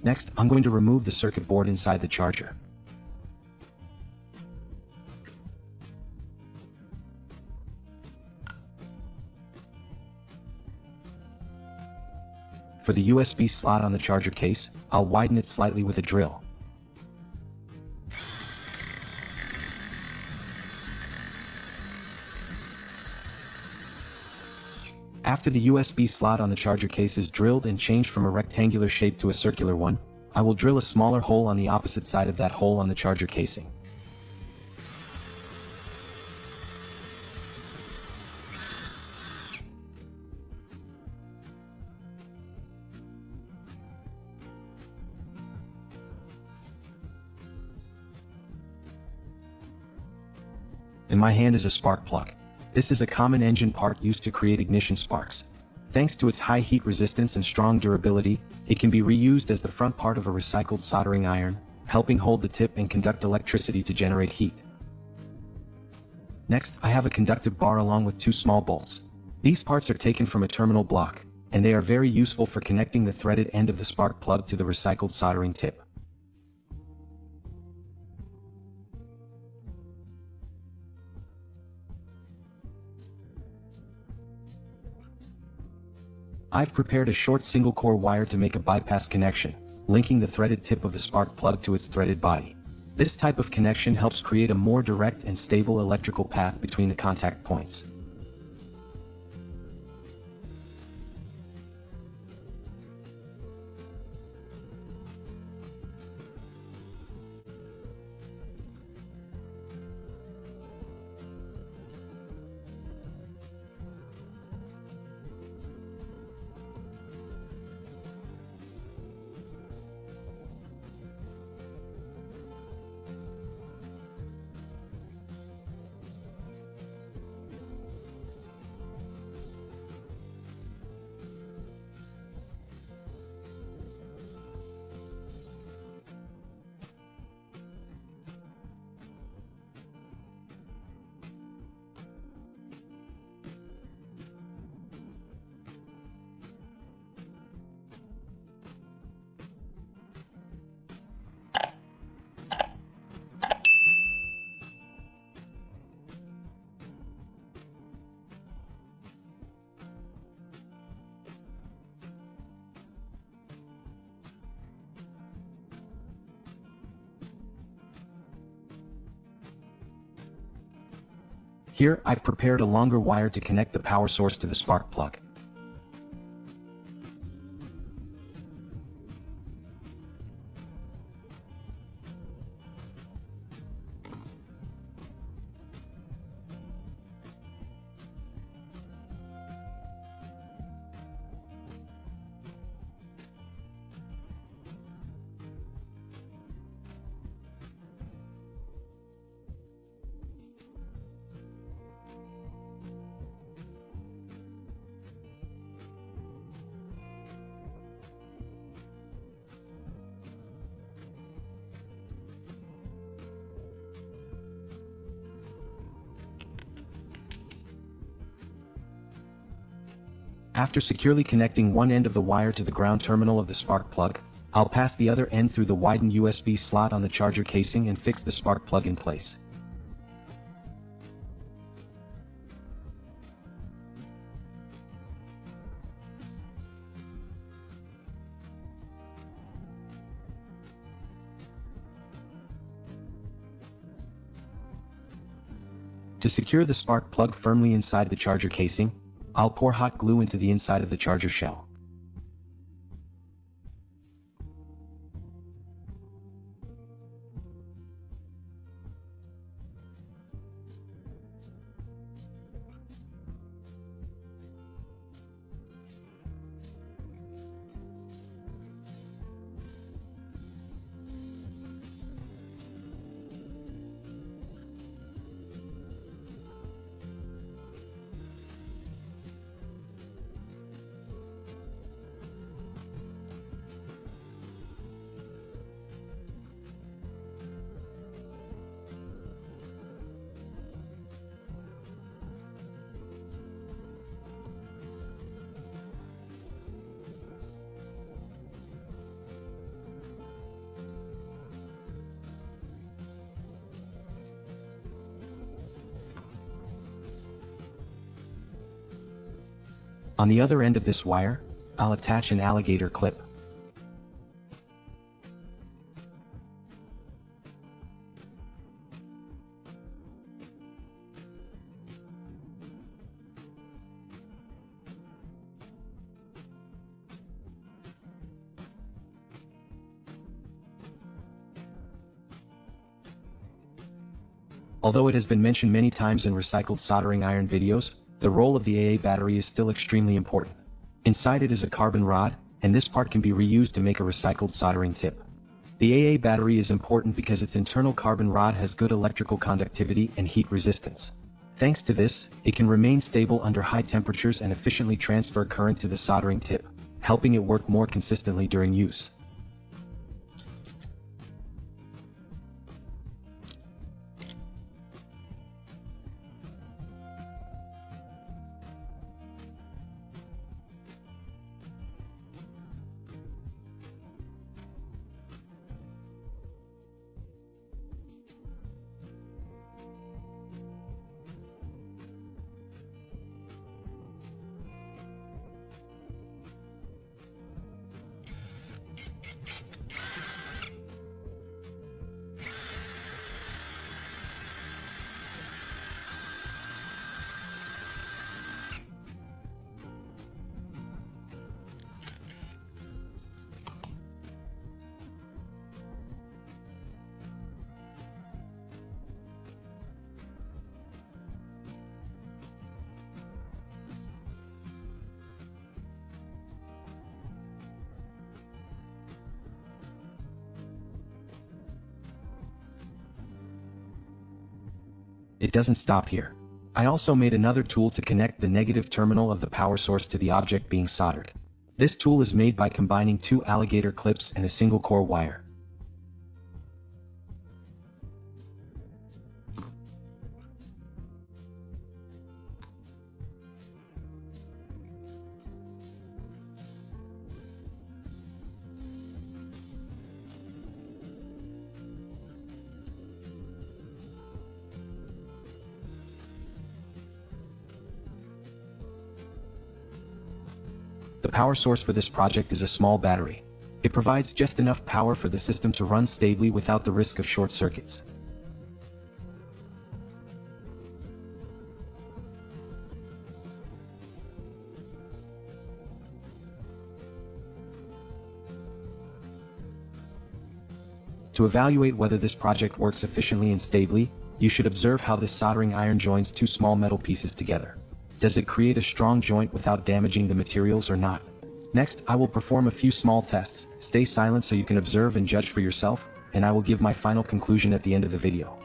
Next, I'm going to remove the circuit board inside the charger. For the USB slot on the charger case, I'll widen it slightly with a drill. After the USB slot on the charger case is drilled and changed from a rectangular shape to a circular one, I will drill a smaller hole on the opposite side of that hole on the charger casing. In my hand is a spark plug. This is a common engine part used to create ignition sparks. Thanks to its high heat resistance and strong durability, it can be reused as the front part of a recycled soldering iron, helping hold the tip and conduct electricity to generate heat. Next, I have a conductive bar along with two small bolts. These parts are taken from a terminal block, and they are very useful for connecting the threaded end of the spark plug to the recycled soldering tip. I've prepared a short single-core wire to make a bypass connection, linking the threaded tip of the spark plug to its threaded body. This type of connection helps create a more direct and stable electrical path between the contact points. Here, I've prepared a longer wire to connect the power source to the spark plug. After securely connecting one end of the wire to the ground terminal of the spark plug, I'll pass the other end through the widened USB slot on the charger casing and fix the spark plug in place. To secure the spark plug firmly inside the charger casing, I'll pour hot glue into the inside of the charger shell. On the other end of this wire, I'll attach an alligator clip. Although it has been mentioned many times in recycled soldering iron videos, the role of the AA battery is still extremely important. Inside it is a carbon rod, and this part can be reused to make a recycled soldering tip. The AA battery is important because its internal carbon rod has good electrical conductivity and heat resistance. Thanks to this, it can remain stable under high temperatures and efficiently transfer current to the soldering tip, helping it work more consistently during use. It doesn't stop here. I also made another tool to connect the negative terminal of the power source to the object being soldered. This tool is made by combining 2 alligator clips and a single core wire. The power source for this project is a small battery. It provides just enough power for the system to run stably without the risk of short circuits. To evaluate whether this project works efficiently and stably, you should observe how this soldering iron joins 2 small metal pieces together. Does it create a strong joint without damaging the materials or not? Next, I will perform a few small tests. Stay silent so you can observe and judge for yourself, and I will give my final conclusion at the end of the video.